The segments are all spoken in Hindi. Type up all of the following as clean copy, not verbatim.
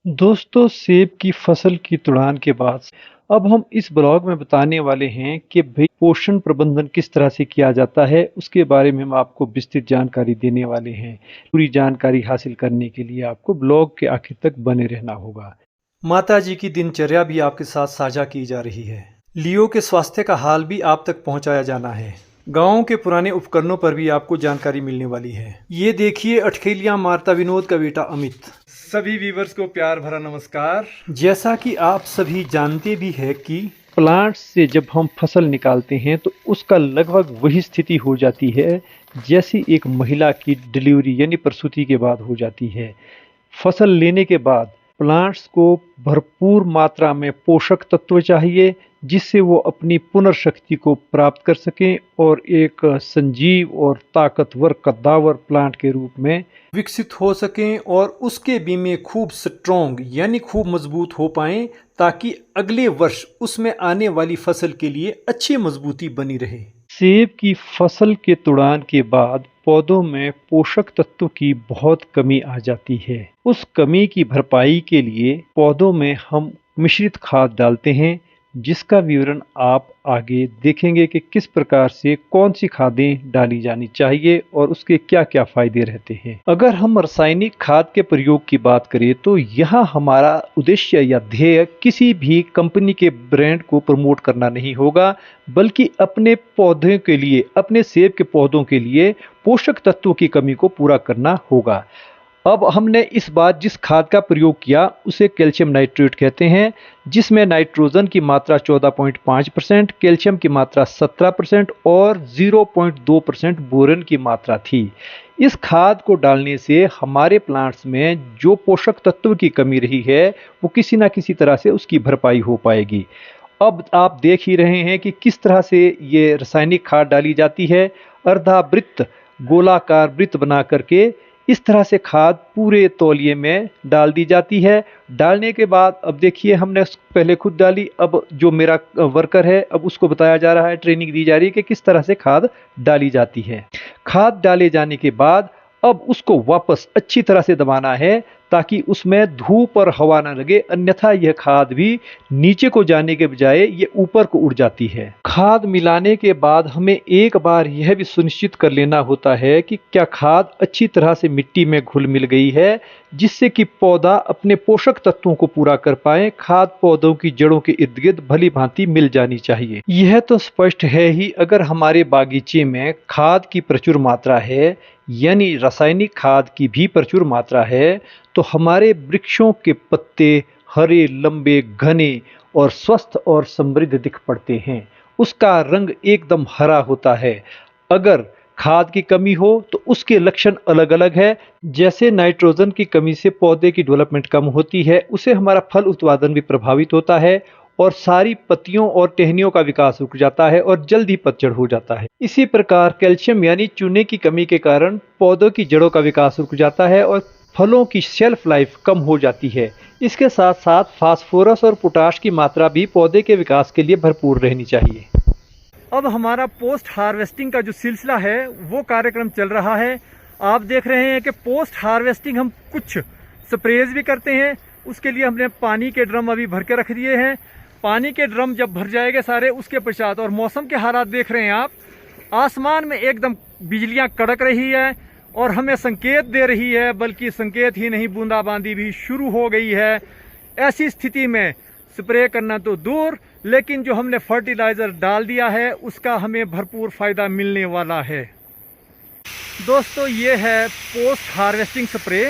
दोस्तों, सेब की फसल की तुड़ान के बाद अब हम इस ब्लॉग में बताने वाले हैं कि भाई पोषण प्रबंधन किस तरह से किया जाता है। उसके बारे में हम आपको विस्तृत जानकारी देने वाले हैं। पूरी जानकारी हासिल करने के लिए आपको ब्लॉग के आखिर तक बने रहना होगा। माता जी की दिनचर्या भी आपके साथ साझा की जा रही है। लियो के स्वास्थ्य का हाल भी आप तक पहुंचाया जाना है। गाँव के पुराने उपकरणों पर भी आपको जानकारी मिलने वाली है। ये देखिए अठखेलियां मारता विनोद का बेटा अमित। सभी व्यूवर्स को प्यार भरा नमस्कार। जैसा कि आप सभी जानते भी हैं कि प्लांट से जब हम फसल निकालते हैं तो उसका लगभग वही स्थिति हो जाती है जैसी एक महिला की डिलीवरी यानी प्रसूति के बाद हो जाती है। फसल लेने के बाद प्लांट्स को भरपूर मात्रा में पोषक तत्व चाहिए जिससे वो अपनी पुनर्शक्ति को प्राप्त कर सकें और एक संजीव और ताकतवर कद्दावर प्लांट के रूप में विकसित हो सकें और उसके बीमे खूब स्ट्रॉन्ग यानी खूब मजबूत हो पाएं ताकि अगले वर्ष उसमें आने वाली फसल के लिए अच्छी मजबूती बनी रहे। सेब की फसल के तुड़ान के बाद पौधों में पोषक तत्व की बहुत कमी आ जाती है। उस कमी की भरपाई के लिए पौधों में हम मिश्रित खाद डालते हैं जिसका विवरण आप आगे देखेंगे कि किस प्रकार से कौन सी खादें डाली जानी चाहिए और उसके क्या क्या फायदे रहते हैं। अगर हम रासायनिक खाद के प्रयोग की बात करें तो यहाँ हमारा उद्देश्य या ध्येय किसी भी कंपनी के ब्रांड को प्रमोट करना नहीं होगा, बल्कि अपने पौधों के लिए, अपने सेब के पौधों के लिए पोषक तत्वों की कमी को पूरा करना होगा। अब हमने इस बार जिस खाद का प्रयोग किया उसे कैल्शियम नाइट्रेट कहते हैं, जिसमें नाइट्रोजन की मात्रा 14.5%, कैल्शियम की मात्रा 17% और 0.2% बोरन की मात्रा थी। इस खाद को डालने से हमारे प्लांट्स में जो पोषक तत्व की कमी रही है वो किसी ना किसी तरह से उसकी भरपाई हो पाएगी। अब आप देख ही रहे हैं कि किस तरह से ये रासायनिक खाद डाली जाती है। अर्धावृत्त गोलाकार वृत्त बना करके इस तरह से खाद पूरे तौलिए में डाल दी जाती है। डालने के बाद अब देखिए हमने पहले खुद डाली, अब जो मेरा वर्कर है अब उसको बताया जा रहा है, ट्रेनिंग दी जा रही है कि किस तरह से खाद डाली जाती है। खाद डाले जाने के बाद अब उसको वापस अच्छी तरह से दबाना है ताकि उसमें धूप और हवा न लगे, अन्यथा यह खाद भी नीचे को जाने के बजाय ये ऊपर को उड़ जाती है। खाद मिलाने के बाद हमें एक बार यह भी सुनिश्चित कर लेना होता है कि क्या खाद अच्छी तरह से मिट्टी में घुल मिल गई है, जिससे कि पौधा अपने पोषक तत्वों को पूरा कर पाए। खाद पौधों की जड़ों के इर्द गिर्द भली भांति मिल जानी चाहिए। यह तो स्पष्ट है ही, अगर हमारे बागीचे में खाद की प्रचुर मात्रा है यानी रासायनिक खाद की भी प्रचुर मात्रा है तो हमारे वृक्षों के पत्ते हरे, लंबे, घने और स्वस्थ और समृद्ध दिख पड़ते हैं। उसका रंग एकदम हरा होता है। अगर खाद की कमी हो तो उसके लक्षण अलग अलग है। जैसे नाइट्रोजन की कमी से पौधे की डेवलपमेंट कम होती है, उससे हमारा फल उत्पादन भी प्रभावित होता है और सारी पत्तियों और टहनियों का विकास रुक जाता है और जल्दी पतझड़ हो जाता है। इसी प्रकार कैल्शियम यानी चूने की कमी के कारण पौधों की जड़ों का विकास रुक जाता है और फलों की शेल्फ लाइफ कम हो जाती है। इसके साथ साथ फास्फोरस और पोटाश की मात्रा भी पौधे के विकास के लिए भरपूर रहनी चाहिए। अब हमारा पोस्ट हार्वेस्टिंग का जो सिलसिला है वो कार्यक्रम चल रहा है। आप देख रहे हैं कि पोस्ट हार्वेस्टिंग हम कुछ स्प्रेज भी करते हैं। उसके लिए हमने पानी के ड्रम अभी भर के रख दिए हैं। पानी के ड्रम जब भर जाएंगे सारे उसके पश्चात, और मौसम के हालात देख रहे हैं आप, आसमान में एकदम बिजलियां कड़क रही है और हमें संकेत दे रही है, बल्कि संकेत ही नहीं बूंदाबांदी भी शुरू हो गई है। ऐसी स्थिति में स्प्रे करना तो दूर, लेकिन जो हमने फर्टिलाइजर डाल दिया है उसका हमें भरपूर फायदा मिलने वाला है। दोस्तों, ये है पोस्ट हार्वेस्टिंग स्प्रे।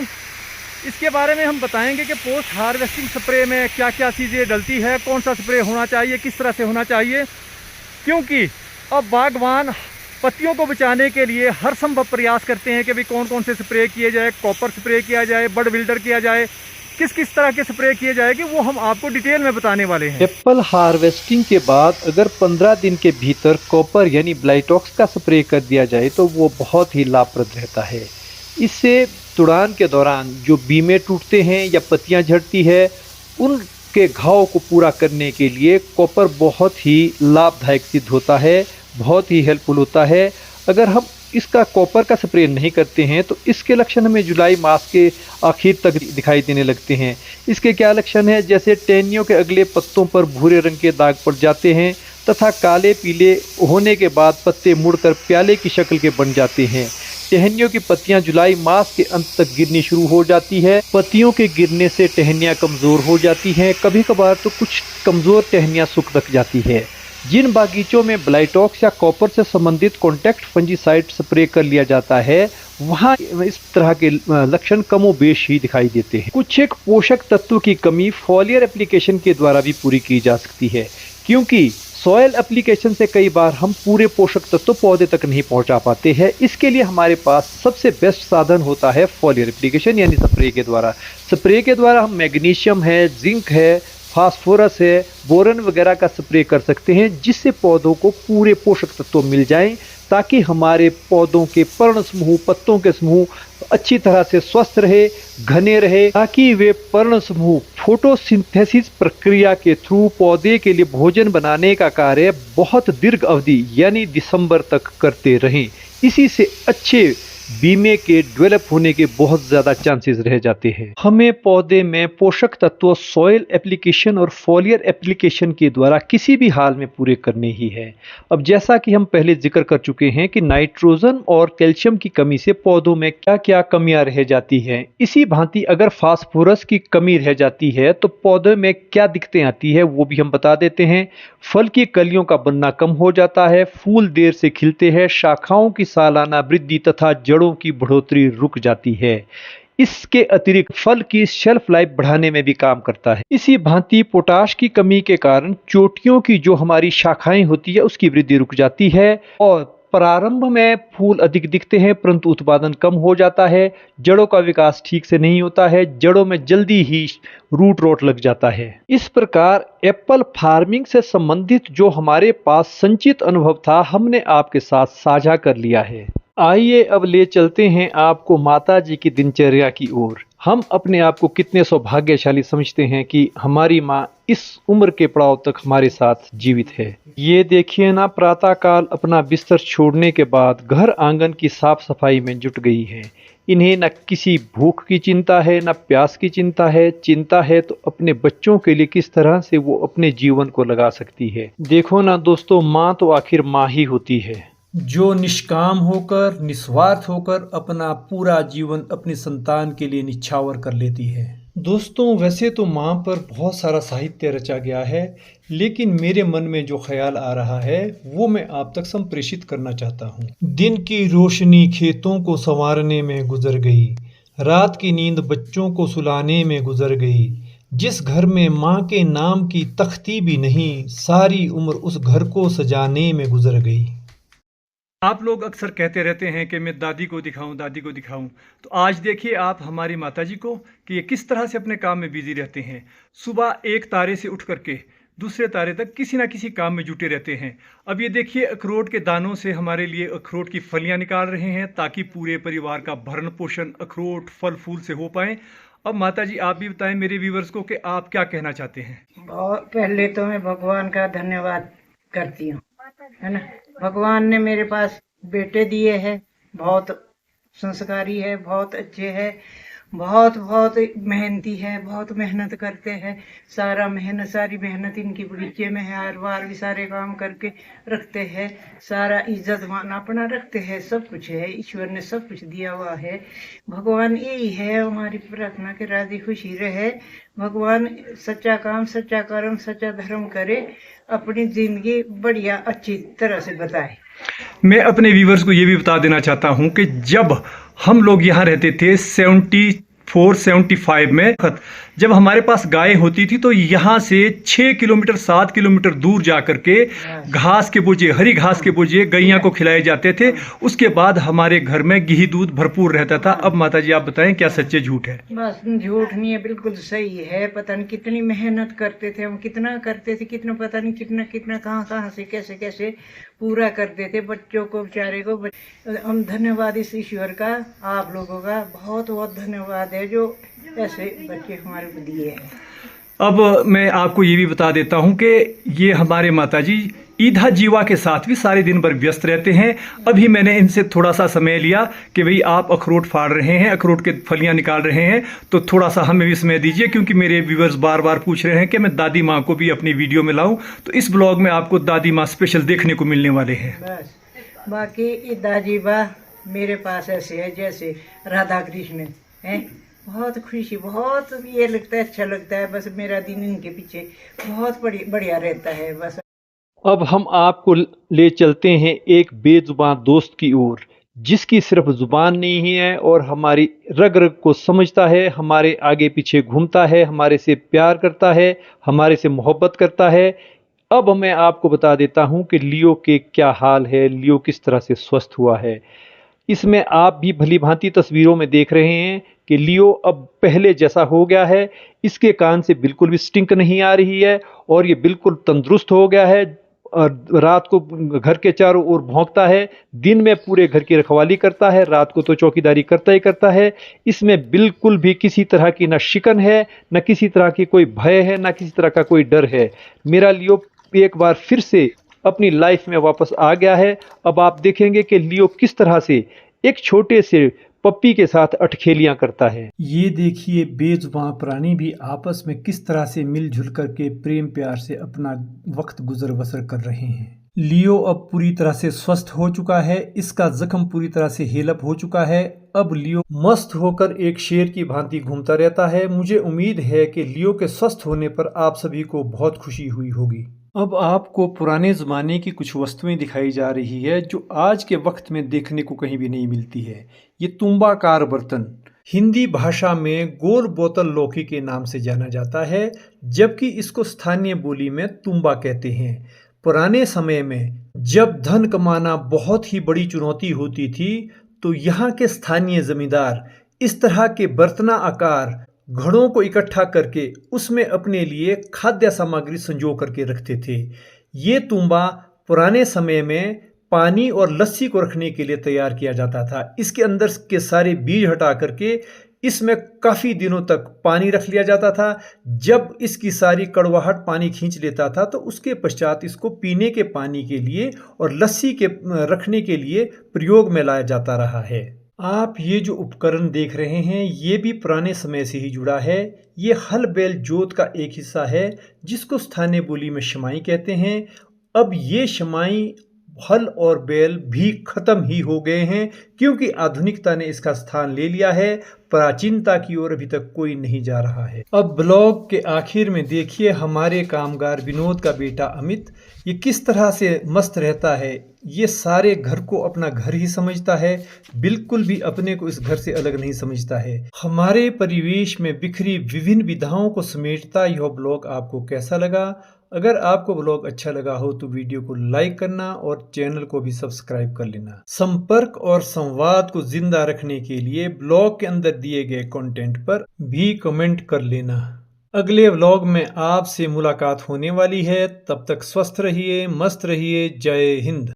इसके बारे में हम बताएंगे कि पोस्ट हार्वेस्टिंग स्प्रे में क्या क्या चीज़ें डलती है, कौन सा स्प्रे होना चाहिए, किस तरह से होना चाहिए। क्योंकि अब बागवान पत्तियों को बचाने के लिए हर संभव प्रयास करते हैं कि भाई कौन कौन से स्प्रे किए जाए, कॉपर स्प्रे किया जाए, बड बिल्डर किया जाए, किस किस तरह के स्प्रे किए जाएंगे वो हम आपको डिटेल में बताने वाले हैं। एप्पल हार्वेस्टिंग के बाद अगर 15 दिन के भीतर कॉपर यानी ब्लाइटॉक्स का स्प्रे कर दिया जाए तो वो बहुत ही लाभप्रद रहता है। इससे तुड़ान के दौरान जो बीमे टूटते हैं या पत्तियां झड़ती है उनके घाव को पूरा करने के लिए कॉपर बहुत ही लाभदायक सिद्ध होता है, बहुत ही हेल्पफुल होता है। अगर हम इसका कॉपर का स्प्रे नहीं करते हैं तो इसके लक्षण हमें जुलाई मास के आखिर तक दिखाई देने लगते हैं। इसके क्या लक्षण है, जैसे टहनियों के अगले पत्तों पर भूरे रंग के दाग पड़ जाते हैं तथा काले पीले होने के बाद पत्ते मुड़कर प्याले की शक्ल के बन जाते हैं। टहनियों की पत्तियां जुलाई मास के अंत तक गिरनी शुरू हो जाती है। पत्तियों के गिरने से टहनियां कमज़ोर हो जाती हैं, कभी कभार तो कुछ कमज़ोर टहनियां सूख तक जाती है। जिन बागीचों में ब्लाइटॉक्स या कॉपर से संबंधित कॉन्टैक्ट फंजीसाइड स्प्रे कर लिया जाता है वहाँ इस तरह के लक्षण कमोबेश ही दिखाई देते हैं। कुछ एक पोषक तत्व की कमी फॉलियर एप्लीकेशन के द्वारा भी पूरी की जा सकती है, क्योंकि सॉयल एप्लीकेशन से कई बार हम पूरे पोषक तत्व पौधे तक नहीं पहुंचा पाते हैं। इसके लिए हमारे पास सबसे बेस्ट साधन होता है फॉलियर एप्लीकेशन यानी स्प्रे के द्वारा। स्प्रे के द्वारा हम मैग्नीशियम है, जिंक है, फास्फोरस है, बोरन वगैरह का स्प्रे कर सकते हैं, जिससे पौधों को पूरे पोषक तत्व मिल जाएं, ताकि हमारे पौधों के पर्ण समूह, पत्तों के समूह अच्छी तरह से स्वस्थ रहे, घने रहे, ताकि वे पर्ण समूह फोटोसिंथेसिस प्रक्रिया के थ्रू पौधे के लिए भोजन बनाने का कार्य बहुत दीर्घ अवधि यानी दिसंबर तक करते रहें। इसी से अच्छे बीमे के डेवलप होने के बहुत ज़्यादा चांसेस रह जाते हैं। हमें पौधे में पोषक तत्व सॉइल एप्लीकेशन और फॉलियर एप्लीकेशन के द्वारा किसी भी हाल में पूरे करने ही है। अब जैसा कि हम पहले जिक्र कर चुके हैं कि नाइट्रोजन और कैल्शियम की कमी से पौधों में क्या क्या कमियां रह जाती हैं, इसी भांति अगर फास्फोरस की कमी रह जाती है तो पौधे में क्या दिक्कतें आती है वो भी हम बता देते हैं। फल की कलियों का बनना कम हो जाता है, फूल देर से खिलते हैं, शाखाओं की सालाना वृद्धि तथा जड़ों की बढ़ोतरी रुक जाती है। इसके अतिरिक्त फल की शेल्फ लाइफ बढ़ाने में भी काम करता है। इसी भांति पोटाश की कमी के कारण चोटियों की जो हमारी शाखाएं होती है उसकी वृद्धि रुक जाती है और प्रारंभ में फूल अधिक दिखते हैं परंतु उत्पादन कम हो जाता है। जड़ों का विकास ठीक से नहीं होता है, जड़ों में जल्दी ही रूट रोट लग जाता है। इस प्रकार एप्पल फार्मिंग से संबंधित जो हमारे पास संचित अनुभव था हमने आपके साथ साझा कर लिया है। आइए अब ले चलते हैं आपको माता जी की दिनचर्या की ओर। हम अपने आप को कितने सौभाग्यशाली समझते हैं कि हमारी माँ इस उम्र के पड़ाव तक हमारे साथ जीवित है। ये देखिए ना, प्रातःकाल अपना बिस्तर छोड़ने के बाद घर आंगन की साफ सफाई में जुट गई है। इन्हें न किसी भूख की चिंता है, न प्यास की चिंता है। चिंता है तो अपने बच्चों के लिए किस तरह से वो अपने जीवन को लगा सकती है। देखो ना दोस्तों, माँ तो आखिर माँ ही होती है, जो निष्काम होकर, निस्वार्थ होकर अपना पूरा जीवन अपनी संतान के लिए निछावर कर लेती है। दोस्तों, वैसे तो माँ पर बहुत सारा साहित्य रचा गया है, लेकिन मेरे मन में जो ख्याल आ रहा है वो मैं आप तक संप्रेषित करना चाहता हूँ। दिन की रोशनी खेतों को संवारने में गुजर गई, रात की नींद बच्चों को सुलाने में गुजर गई। जिस घर में माँ के नाम की तख्ती भी नहीं, सारी उम्र उस घर को सजाने में गुजर गई। आप लोग अक्सर कहते रहते हैं कि मैं दादी को दिखाऊं, दादी को दिखाऊं, तो आज देखिए आप हमारी माताजी को कि ये किस तरह से अपने काम में बिजी रहते हैं। सुबह एक तारे से उठ करके दूसरे तारे तक किसी ना किसी काम में जुटे रहते हैं। अब ये देखिए, अखरोट के दानों से हमारे लिए अखरोट की फलियां निकाल रहे हैं ताकि पूरे परिवार का भरण पोषण अखरोट फल फूल से हो पाए। अब माताजी आप भी बताएं मेरे व्यूवर्स को कि आप क्या कहना चाहते हैं। पहले तो मैं भगवान का धन्यवाद करती हूँ, है ना। भगवान ने मेरे पास बेटे दिए हैं, बहुत संस्कारी है, बहुत अच्छे हैं, बहुत बहुत मेहनती है, बहुत मेहनत करते हैं। सारी मेहनत इनकी बगीचे में है। हर बार भी सारे काम करके रखते हैं, सारा इज्जत मान अपना रखते हैं। सब कुछ है, ईश्वर ने सब कुछ दिया हुआ है। भगवान यही है हमारी प्रार्थना के राजी खुशी रहे। भगवान सच्चा काम, सच्चा कर्म, सच्चा धर्म करे, अपनी जिंदगी बढ़िया अच्छी तरह से बताए। मैं अपने व्यूवर्स को ये भी बता देना चाहता हूँ कि जब हम लोग यहाँ रहते थे 74-75 में, जब हमारे पास गाय होती थी तो यहाँ से 6 किलोमीटर 7 किलोमीटर दूर जा करके घास के बोझे, हरी घास के बोझे गैया को खिलाए जाते थे। उसके बाद हमारे घर में घी दूध भरपूर रहता था। अब माताजी आप बताएं क्या सच्चे झूठ है। बस झूठ नहीं है, बिल्कुल सही है। पता नहीं कितनी मेहनत करते थे हम, कितना करते थे, कितना पता नहीं कितना कितना कहाँ से कैसे कैसे पूरा करते थे बच्चों को, बेचारे को। हम धन्यवाद इस ईश्वर का, आप लोगों का बहुत बहुत धन्यवाद है जो ऐसे बच्चे हमारे को दिए हैं। अब मैं आपको ये भी बता देता हूँ कि ये हमारे माताजी ईधा जीवा के साथ भी सारे दिन भर व्यस्त रहते हैं। अभी मैंने इनसे थोड़ा सा समय लिया कि भाई आप अखरोट फाड़ रहे हैं, अखरोट के फलियां निकाल रहे हैं, तो थोड़ा सा हमें भी समय दीजिए, क्योंकि मेरे व्यूअर्स बार बार पूछ रहे हैं कि मैं दादी माँ को भी अपनी वीडियो में लाऊं। तो इस ब्लॉग में आपको दादी माँ स्पेशल देखने को मिलने वाले हैं। बस बाकी ईधा जीवा मेरे पास ऐसे है जैसे राधा कृष्ण है। बहुत खुशी, बहुत ये लगता है, अच्छा लगता है। बस मेरा दिन इनके पीछे बहुत बढ़िया रहता है। बस अब हम आपको ले चलते हैं एक बेजुबान दोस्त की ओर, जिसकी सिर्फ जुबान नहीं है और हमारी रग रग को समझता है, हमारे आगे पीछे घूमता है, हमारे से प्यार करता है, हमारे से मोहब्बत करता है। अब मैं आपको बता देता हूं कि लियो के क्या हाल है, लियो किस तरह से स्वस्थ हुआ है। इसमें आप भी भली भांति तस्वीरों में देख रहे हैं कि लियो अब पहले जैसा हो गया है। इसके कान से बिल्कुल भी स्टिंक नहीं आ रही है और ये बिल्कुल तंदुरुस्त हो गया है। रात को घर के चारों ओर भौंकता है, दिन में पूरे घर की रखवाली करता है, रात को तो चौकीदारी करता ही करता है। इसमें बिल्कुल भी किसी तरह की ना शिकन है, न किसी तरह की कोई भय है, न किसी तरह का कोई डर है। मेरा लियो एक बार फिर से अपनी लाइफ में वापस आ गया है। अब आप देखेंगे कि लियो किस तरह से एक छोटे से पप्पी के साथ अठखेलियां करता है। ये देखिए बेजुबान प्राणी भी आपस में किस तरह से मिलजुल करके प्रेम प्यार से अपना वक्त गुजर बसर कर रहे हैं। लियो अब पूरी तरह से स्वस्थ हो चुका है, इसका जख्म पूरी तरह से हील अप हो चुका है। अब लियो मस्त होकर एक शेर की भांति घूमता रहता है। मुझे उम्मीद है कि लियो के स्वस्थ होने पर आप सभी को बहुत खुशी हुई होगी। अब आपको पुराने ज़माने की कुछ वस्तुएं दिखाई जा रही है जो आज के वक्त में देखने को कहीं भी नहीं मिलती है। ये तुम्बाकार बर्तन हिंदी भाषा में गोल बोतल लौकी के नाम से जाना जाता है, जबकि इसको स्थानीय बोली में तुम्बा कहते हैं। पुराने समय में जब धन कमाना बहुत ही बड़ी चुनौती होती थी, तो यहाँ के स्थानीय जमींदार इस तरह के बर्तना आकार घड़ों को इकट्ठा करके उसमें अपने लिए खाद्य सामग्री संजो करके रखते थे। ये तुम्बा पुराने समय में पानी और लस्सी को रखने के लिए तैयार किया जाता था। इसके अंदर के सारे बीज हटा करके इसमें काफ़ी दिनों तक पानी रख लिया जाता था। जब इसकी सारी कड़वाहट पानी खींच लेता था, तो उसके पश्चात इसको पीने के पानी के लिए और लस्सी के रखने के लिए प्रयोग में लाया जाता रहा है। आप ये जो उपकरण देख रहे हैं, ये भी पुराने समय से ही जुड़ा है। ये हल बैल जोत का एक हिस्सा है, जिसको स्थानीय बोली में शमाई कहते हैं। अब ये शमाई, हल और बैल भी खत्म ही हो गए हैं, क्योंकि आधुनिकता ने इसका स्थान ले लिया है। प्राचीनता की ओर अभी तक कोई नहीं जा रहा है। अब ब्लॉग के आखिर में देखिए हमारे कामगार विनोद का बेटा अमित, ये किस तरह से मस्त रहता है। ये सारे घर को अपना घर ही समझता है, बिल्कुल भी अपने को इस घर से अलग नहीं समझता है। हमारे परिवेश में बिखरी विभिन्न विधाओं को समेटता यह ब्लॉग आपको कैसा लगा? अगर आपको ब्लॉग अच्छा लगा हो तो वीडियो को लाइक करना और चैनल को भी सब्सक्राइब कर लेना। संपर्क और संवाद को जिंदा रखने के लिए ब्लॉग के अंदर दिए गए कंटेंट पर भी कमेंट कर लेना। अगले व्लॉग में आपसे मुलाकात होने वाली है। तब तक स्वस्थ रहिए, मस्त रहिए। जय हिंद।